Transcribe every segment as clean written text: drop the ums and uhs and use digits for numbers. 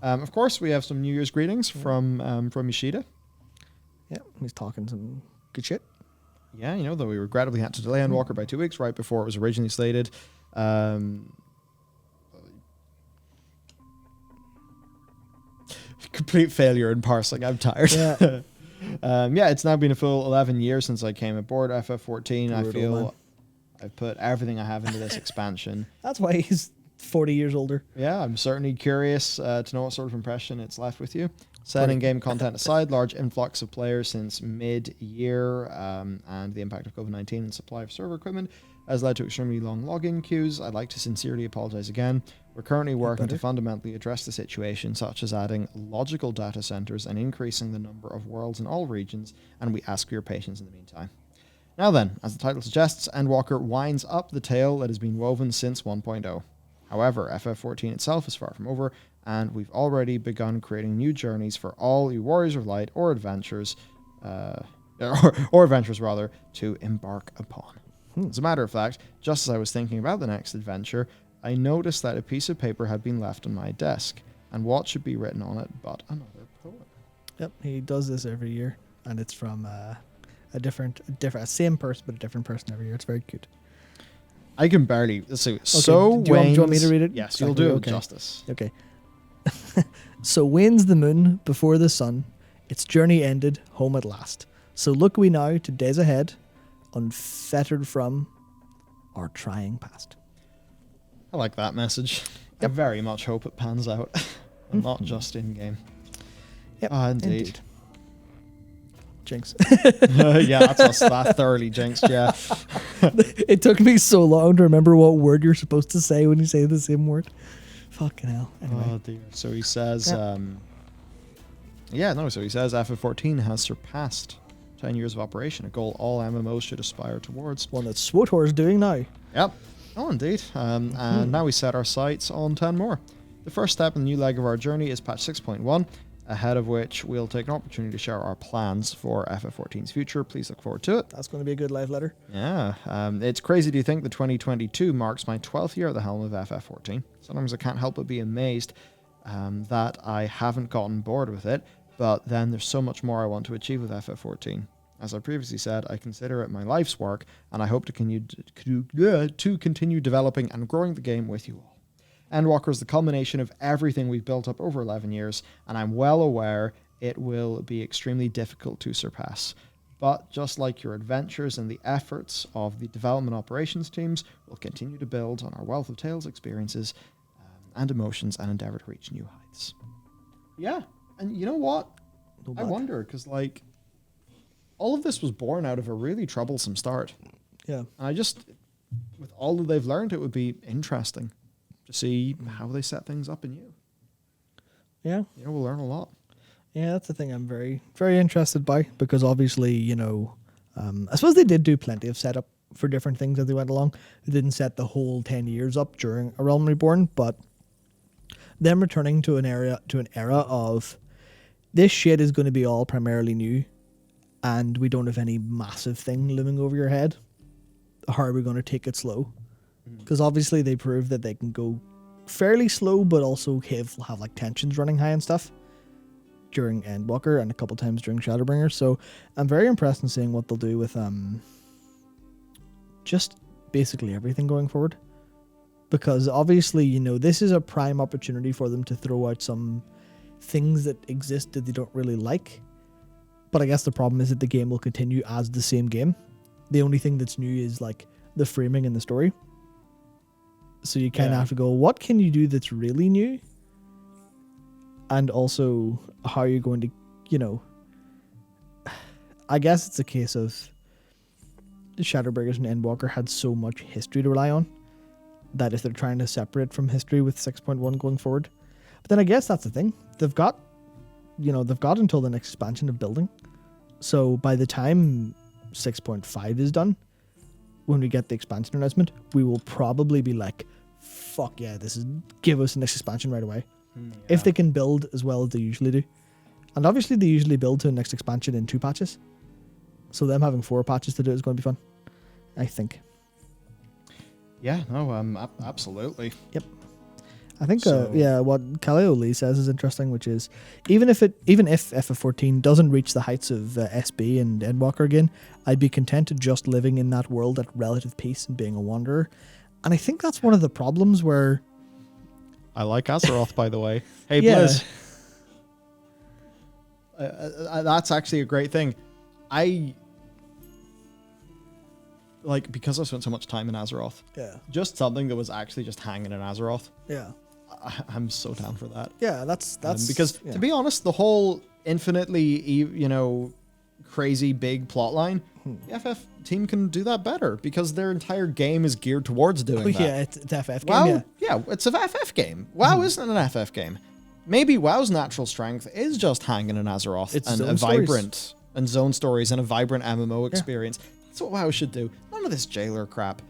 Of course, we have some New Year's greetings from Yoshida. Yeah, he's talking some good shit. Yeah, though we regrettably had to delay Endwalker by 2 weeks right before it was originally slated. Complete failure in parsing. I'm tired. Yeah. It's now been a full 11 years since I came aboard FF14. I Brutal, feel man. I've put everything I have into this expansion. That's why he's 40 years older. Yeah, I'm certainly curious to know what sort of impression it's left with you. Setting game content aside, large influx of players since mid-year and the impact of COVID-19 and supply of server equipment has led to extremely long login queues. I'd like to sincerely apologize again. We're currently working to fundamentally address the situation, such as adding logical data centers and increasing the number of worlds in all regions, and we ask for your patience in the meantime. Now then, as the title suggests, Endwalker winds up the tale that has been woven since 1.0. However, FF14 itself is far from over, and we've already begun creating new journeys for all you Warriors of Light or adventurers, or adventurers rather, to embark upon. As a matter of fact, just as I was thinking about the next adventure, I noticed that a piece of paper had been left on my desk, and what should be written on it but another poem. Yep, he does this every year, and it's from a same person but a different person every year. It's very cute. I can barely. Let's see. Okay, So do you want me to read it? Yes, Exactly, you'll do it okay. justice. Okay. So wanes the moon before the sun, its journey ended, home at last. So look we now to days ahead, unfettered from our trying past. I like that message. I very much hope it pans out, and not just in game. Yep, Indeed. Jinx. Yeah, that's us. That thoroughly jinxed. Yeah. It took me so long to remember what word you're supposed to say when you say the same word. Fucking hell. Anyway. Oh dear. So he says. Yeah. So he says FF14 has surpassed 10 years of operation, a goal all MMOs should aspire towards. One that SWTOR is doing now. Yep. Oh, indeed. And now we set our sights on 10 more. The first step in the new leg of our journey is patch 6.1, ahead of which we'll take an opportunity to share our plans for FF14's future. Please look forward to it. That's going to be a good live letter. Yeah. It's crazy to think that 2022 marks my 12th year at the helm of FF14. Sometimes I can't help but be amazed that I haven't gotten bored with it, but then there's so much more I want to achieve with FF14. As I previously said, I consider it my life's work, and I hope to continue developing and growing the game with you all. Endwalker is the culmination of everything we've built up over 11 years, and I'm well aware it will be extremely difficult to surpass. But just like your adventures and the efforts of the development operations teams, we'll continue to build on our wealth of tales, experiences, and emotions, and endeavor to reach new heights. Yeah, and you know what? I wonder, because all of this was born out of a really troublesome start. Yeah. And with all that they've learned, it would be interesting to see how they set things up in you. Yeah. We'll learn a lot. Yeah, that's the thing I'm very, very interested by, because obviously, I suppose they did do plenty of setup for different things as they went along. They didn't set the whole 10 years up during A Realm Reborn, but them returning to an era of this shit is going to be all primarily new, and we don't have any massive thing looming over your head. How are we going to take it slow? Because obviously they proved that they can go fairly slow, but also have like tensions running high and stuff during Endwalker and a couple times during Shadowbringer. So I'm very impressed in seeing what they'll do with just basically everything going forward. Because obviously, this is a prime opportunity for them to throw out some things that exist that they don't really like. But I guess the problem is that the game will continue as the same game. The only thing that's new is like the framing and the story. So you kind of have to go, what can you do that's really new? And also, how are you going to, I guess it's a case of Shadowbringers and Endwalker had so much history to rely on that if they're trying to separate from history with 6.1 going forward. But then I guess that's the thing. They've got until the next expansion of building. So by the time 6.5 is done, when we get the expansion announcement, we will probably be like, fuck yeah, give us the next expansion right away. If they can build as well as they usually do. And obviously they usually build to the next expansion in 2 patches. So them having 4 patches to do is going to be fun, I think. Yeah, no, absolutely. Yep. I think, So- what Kaleo Lee says is interesting, which is even if FF14 doesn't reach the heights of SB and Endwalker again, I'd be content to just living in that world at relative peace and being a wanderer. And I think that's one of the problems where... I like Azeroth, by the way. Hey, Yeah. Blizz. That's actually a great thing. Because I spent so much time in Azeroth, just something that was actually just hanging in Azeroth, I'm so down for that. Yeah, that's because to be honest, the whole infinitely, crazy big plot line, the FF team can do that better because their entire game is geared towards doing that. Yeah, it's FF game. WoW, it's an FF game. WoW isn't an FF game. Maybe WoW's natural strength is just hanging in Azeroth It's and zone a stories. vibrant and zone stories and a vibrant MMO experience. That's what WoW should do. None of this jailer crap.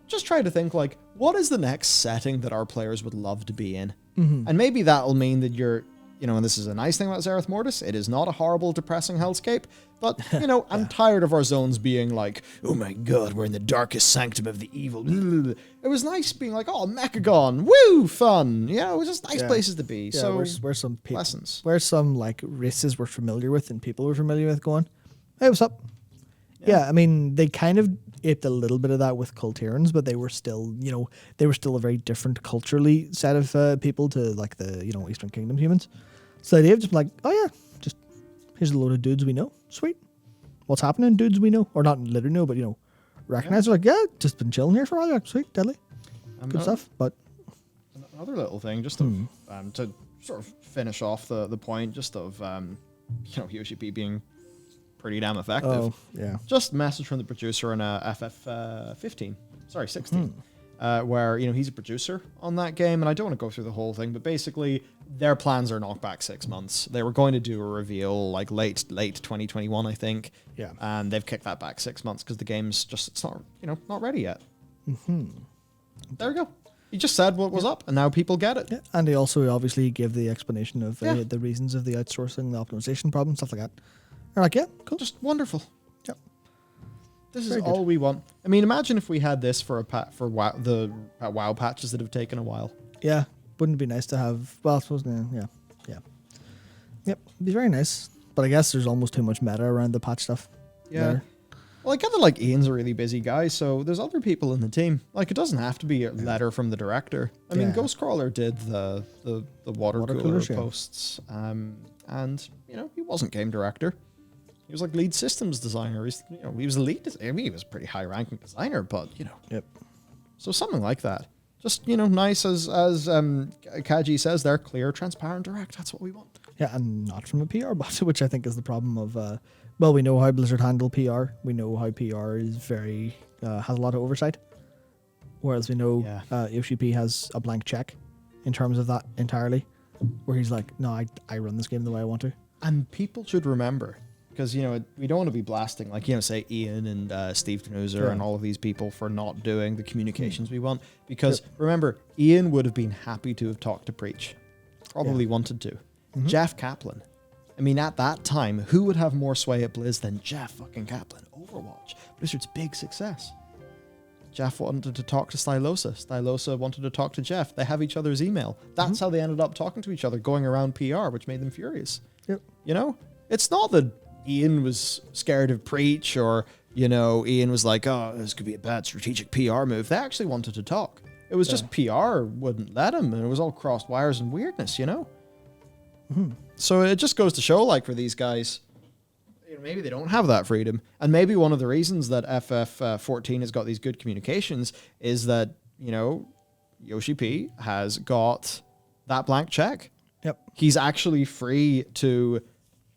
Just try to think like, what is the next setting that our players would love to be in? And maybe that'll mean that you're, and this is a nice thing about Zereth Mortis, it is not a horrible, depressing hellscape, but, I'm tired of our zones being like, oh my god, we're in the darkest sanctum of the evil. It was nice being like, oh, Mechagon, woo, fun. It was just nice places to be. Yeah, So, where's some people, lessons. where's some like races we're familiar with and people we're familiar with going, hey, what's up? Yeah, I mean, they kind of aped a little bit of that with Kultirans, but they were still, a very different culturally set of people to like the, Eastern Kingdom humans. So the idea of just like, oh yeah, just here's a load of dudes we know. Sweet. What's happening, dudes we know? Or not literally know, but, recognize. Like, yeah, just been chilling here for a while. Like, sweet, deadly. Good stuff. But another little thing, just to sort of finish off the point, just of, Yoshi P being pretty damn effective. oh, yeah. Just a message from the producer on FF 16, where he's a producer on that game, and I don't want to go through the whole thing, but basically their plans are knocked back 6 months. They were going to do a reveal like late 2021, I think. Yeah. And they've kicked that back 6 months because the game's just it's not ready yet. There we go. He just said what was up, and now people get it. Yeah, and he also obviously gave the explanation of the reasons of the outsourcing, the optimization problem, stuff like that. They're like, yeah, cool. Just wonderful. Yep. This is Very all good. we want. I mean, imagine if we had this for WoW, the WoW patches that have taken a while. Yeah, wouldn't it be nice to have? Well, I suppose, yeah. Yep, it'd be very nice. But I guess there's almost too much meta around the patch stuff. Yeah. there. Well, I get that like Ian's a really busy guy, so there's other people in the team. Like it doesn't have to be a letter from the director. I mean, Yeah. Ghostcrawler did the water cooler coolers, yeah. posts, and he wasn't game director. He was like lead systems designer. He was a lead. I mean, he was a pretty high ranking designer, but Yep. So something like that. Just nice as Kaji says there, clear, transparent, direct. That's what we want. Yeah, and not from a PR bot, which I think is the problem of. Well, we know how Blizzard handle PR. We know how PR is very has a lot of oversight. Whereas we know Yoshi P has a blank check in terms of that entirely, where he's like, no, I run this game the way I want to. And people should remember, because we don't want to be blasting like say Ian and Steve Kneuser and all of these people for not doing the communications we want. Because remember, Ian would have been happy to have talked to Preach, probably wanted to. Jeff Kaplan. I mean, at that time, who would have more sway at Blizz than Jeff fucking Kaplan? Overwatch, Blizzard's big success. Jeff wanted to talk to Stylosa. Stylosa wanted to talk to Jeff. They have each other's email. That's how they ended up talking to each other, going around PR, which made them furious. Yep. It's not that Ian was scared of Preach or, Ian was like, oh, this could be a bad strategic PR move. They actually wanted to talk. It was just PR wouldn't let him, and it was all crossed wires and weirdness, So it just goes to show, like, for these guys, maybe they don't have that freedom. And maybe one of the reasons that FF14 has got these good communications is that, Yoshi P has got that blank check. Yep. He's actually free to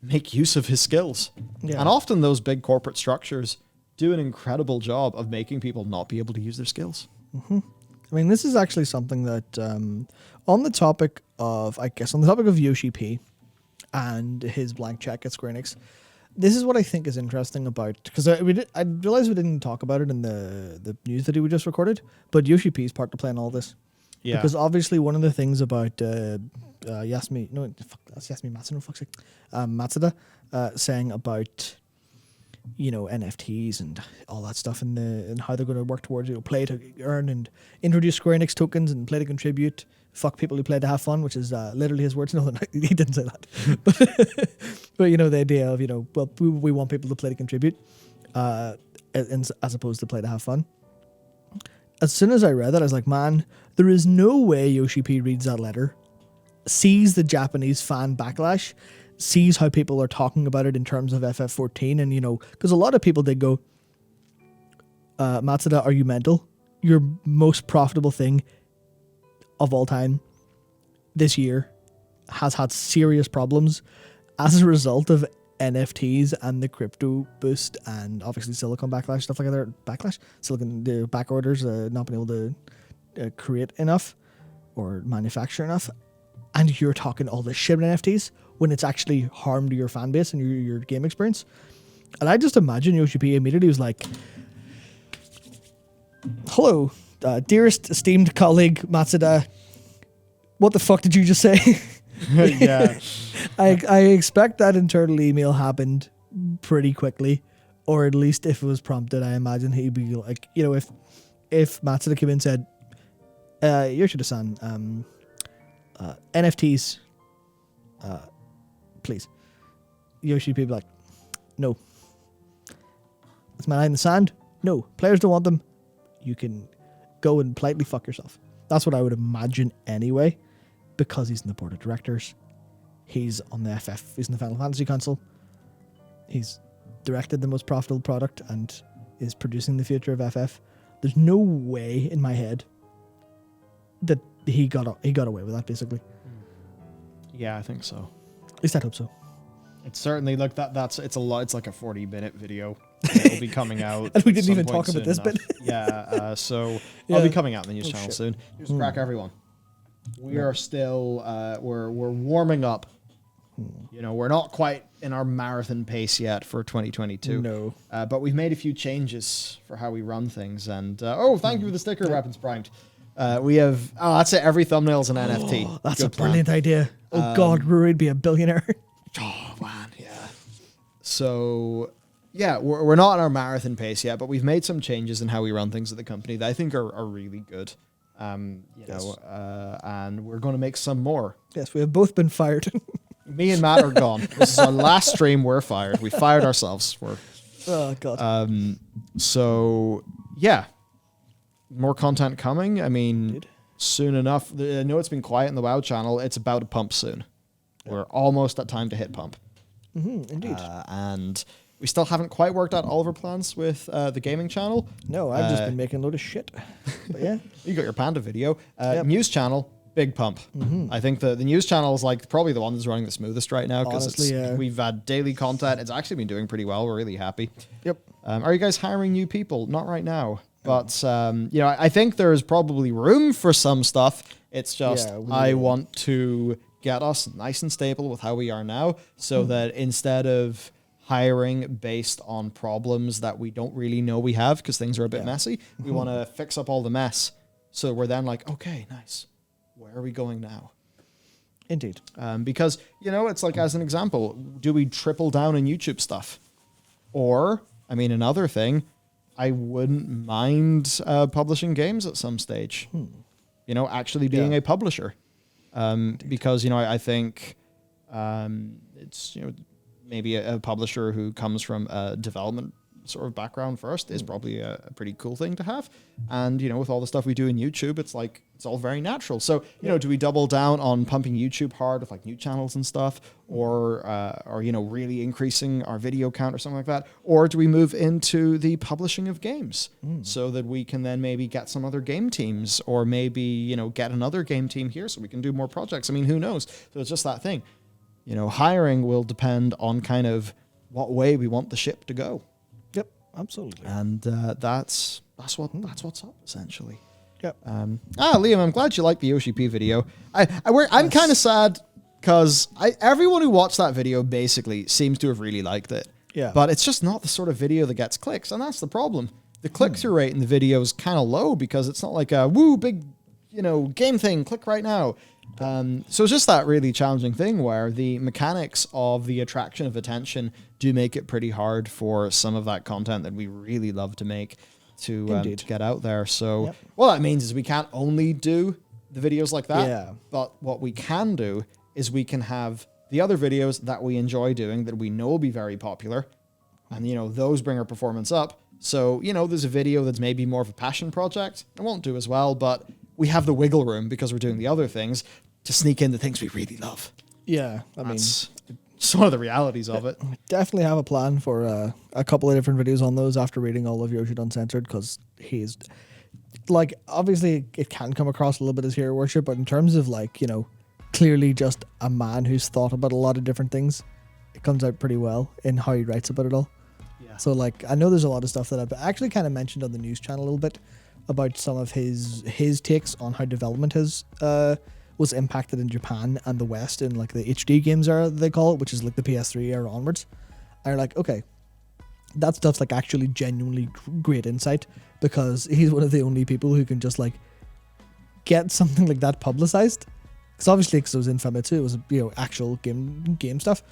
make use of his skills. Yeah. And often those big corporate structures do an incredible job of making people not be able to use their skills. I mean, this is actually something that, on the topic of Yoshi P and his blank check at Square Enix, this is what I think is interesting about, because I realized we didn't talk about it in the news that we just recorded, but Yoshi P's part to play in all this. Yeah. Because obviously one of the things about Yasumi, no, fuck, that's Yasumi Matsuda, fuck's sake, Matsuda, saying about NFTs and all that stuff, and how they're going to work towards play to earn and introduce Square Enix tokens and play to contribute. Fuck people who play to have fun, which is literally his words. No, he didn't say that. But the idea of we want people to play to contribute, as opposed to play to have fun. As soon as I read that, I was like, man, there is no way Yoshi P reads that letter, sees the Japanese fan backlash, sees how people are talking about it in terms of FF14, and because a lot of people did go, Matsuda, are you mental? Your most profitable thing of all time this year has had serious problems as a result of NFTs and the crypto boost and obviously Silicon backlash, stuff like that. Silicon, the back orders, not being able to create enough or manufacture enough. And you're talking all this shit about NFTs when it's actually harmed your fan base and your game experience. And I just imagine Yoshi P immediately was like, hello, dearest esteemed colleague Matsuda, what the fuck did you just say? Yeah. I expect that internal email happened pretty quickly, or at least if it was prompted, I imagine he'd be like, if Matsuda came in and said, Yoshida-san, NFTs, please. Yoshi would be like, no. It's my line in the sand. No, players don't want them. You can go and politely fuck yourself. That's what I would imagine anyway, because he's in the board of directors. He's on the he's in the Final Fantasy Council. He's directed the most profitable product and is producing the future of FF. There's no way in my head that he got away with that, basically. Yeah, I think so. At least I hope so. It's certainly it's a lot. It's like a 40-minute video. It'll be coming out. And we didn't even talk about this bit. Yeah, so Yeah. I'll be coming out in the news channel shit. soon. News crack, everyone. We are still we're warming up. We're not quite in our marathon pace yet for 2022. No. But we've made a few changes for how we run things. And thank you for the sticker, Weapons Primed. We have that's it. Every thumbnail's an NFT. That's Good a brilliant plan. idea. Oh God, Rory'd be a billionaire. Oh man, yeah. So yeah, we're not on our marathon pace yet, but we've made some changes in how we run things at the company that I think are really good. Yes. And we're going to make some more. Yes, we have both been fired. Me and Matt are gone. This is our last stream. We're fired. We fired ourselves. Oh God. So yeah, more content coming. I mean, Indeed. soon enough. I know it's been quiet in the WoW channel. It's about to pump soon. Yeah. We're almost at time to hit pump. Indeed. And we still haven't quite worked out all of our plans with the gaming channel. No, I've just been making a load of shit. But yeah. You got your Panda video. Yep. News channel, big pump. I think the news channel is like probably the one that's running the smoothest right now because we've had daily content. It's actually been doing pretty well. We're really happy. Yep. Are you guys hiring new people? Not right now. But, I think there's probably room for some stuff. It's just I want to get us nice and stable with how we are now so that instead of hiring based on problems that we don't really know we have because things are a bit messy, we want to fix up all the mess. So we're then like, okay, nice. Where are we going now? Indeed. Because, it's like, as an example, do we triple down on YouTube stuff? Or, another thing, I wouldn't mind publishing games at some stage. Actually being a publisher. Because, I think it's, maybe a publisher who comes from a development sort of background first is probably a pretty cool thing to have. And, with all the stuff we do in YouTube, it's like, it's all very natural. So, do we double down on pumping YouTube hard with like new channels and stuff or really increasing our video count or something like that? Or do we move into the publishing of games so that we can then maybe get some other game teams or maybe, get another game team here so we can do more projects? Who knows? So it's just that thing. Hiring will depend on kind of what way we want the ship to go. Yep, absolutely. And that's what's up essentially. Yep. Liam, I'm glad you liked the Yoshi P video. I'm kind of sad because everyone who watched that video basically seems to have really liked it. Yeah. But it's just not the sort of video that gets clicks, and that's the problem. The click-through rate in the video is kind of low because it's not like a big game thing, click right now. So it's just that really challenging thing where the mechanics of the attraction of attention do make it pretty hard for some of that content that we really love to make to get out there. So what that means is we can't only do the videos like that, but what we can do is we can have the other videos that we enjoy doing that we know will be very popular, and those bring our performance up. So there's a video that's maybe more of a passion project, it won't do as well, but we have the wiggle room because we're doing the other things to sneak in the things we really love. Yeah, That's just one of the realities of it. Definitely have a plan for a couple of different videos on those after reading all of Yoshi Uncensored, because he's like, obviously it can come across a little bit as hero worship, but in terms of clearly just a man who's thought about a lot of different things, it comes out pretty well in how he writes about it all. Yeah. So I know there's a lot of stuff that I've actually kind of mentioned on the news channel a little bit about some of his takes on how development was impacted in Japan and the West in the HD games era, they call it, which is the PS3 era onwards. And you're like, okay, that stuff's actually genuinely great insight, because he's one of the only people who can just get something like that publicized. Because obviously, because it was in Famitsu, it was actual game stuff.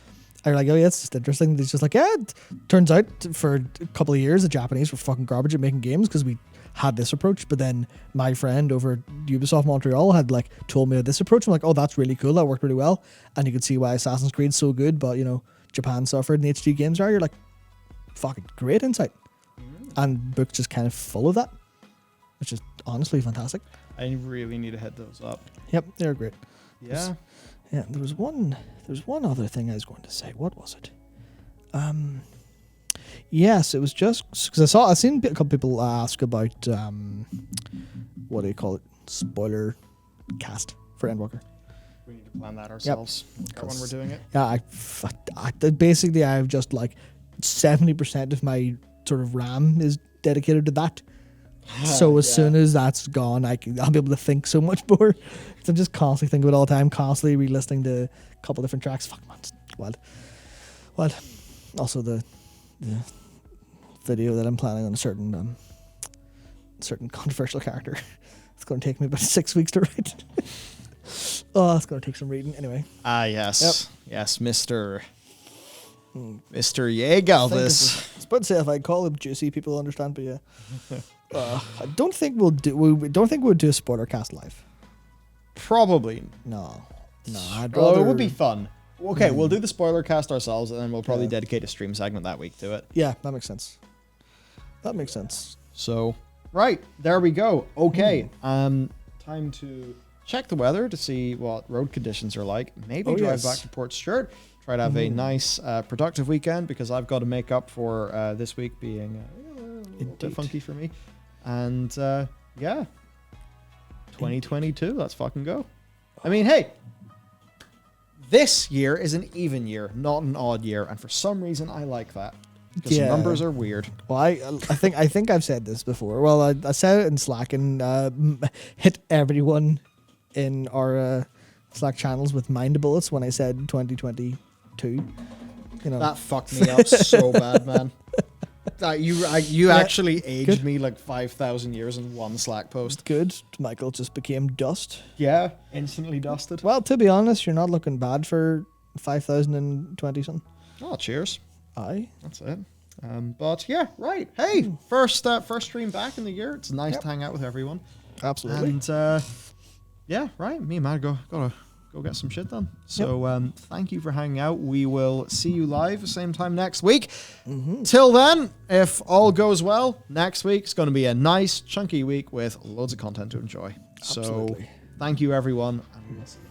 And you're like, oh yeah, it's just interesting. It's just it turns out for a couple of years the Japanese were fucking garbage at making games because we had this approach. But then my friend over at Ubisoft Montreal had told me this approach. I'm like, oh, that's really cool. That worked really well. And you could see why Assassin's Creed's so good, but Japan suffered in the HD games era. You're like, fucking great insight. And books just kind of full of that, which is honestly fantastic. I really need to hit those up. Yep, they're great. Yeah. Yeah, there was one other thing I was going to say. What was it? Yes, it was just because I seen a couple people ask about what do you call it? Spoiler cast for Endwalker. We need to plan that ourselves. Yep. When we're doing it. Yeah, basically I have just 70% of my sort of RAM is dedicated to that. So as soon as that's gone, I'll be able to think so much more. So I'm just constantly thinking about it all the time, constantly re-listening to a couple different tracks. Fuck man, it's wild. Also the video that I'm planning on a certain controversial character. It's going to take me about 6 weeks to write. Oh, it's going to take some reading anyway. Yes. Yep. Yes, Mr. Yegalvis. I was about to say if I call him Juicy, people will understand, but yeah. I don't think we'll do a spoiler cast live. Probably. No. It would be fun. Okay, we'll do the spoiler cast ourselves, and then we'll probably dedicate a stream segment that week to it. Yeah, that makes sense. So, right, there we go. Okay, time to check the weather to see what road conditions are like. Maybe drive back to Port Stewart. Try to have a nice, productive weekend, because I've got to make up for this week being a bit funky for me. And 2022, let's fucking go. I mean, hey, this year is an even year, not an odd year, and for some reason I like that. Because numbers are weird. Well, I think I've said this before. Well, I said it in Slack and hit everyone in our Slack channels with mind bullets when I said 2022. That fucked me up so bad, man. You actually aged me 5,000 years in one Slack post. Good. Michael just became dust. Yeah, instantly dusted. Well, to be honest, you're not looking bad for 5,020 something. Oh, cheers. Aye. That's it. But yeah, right. Hey, first stream back in the year. It's nice to hang out with everyone. Absolutely. And yeah, right. Me and Matt gotta go get some shit done. So thank you for hanging out. We will see you live the same time next week. Till then, if all goes well, next week's going to be a nice chunky week with loads of content to enjoy. Absolutely. So thank you everyone, and we will see you.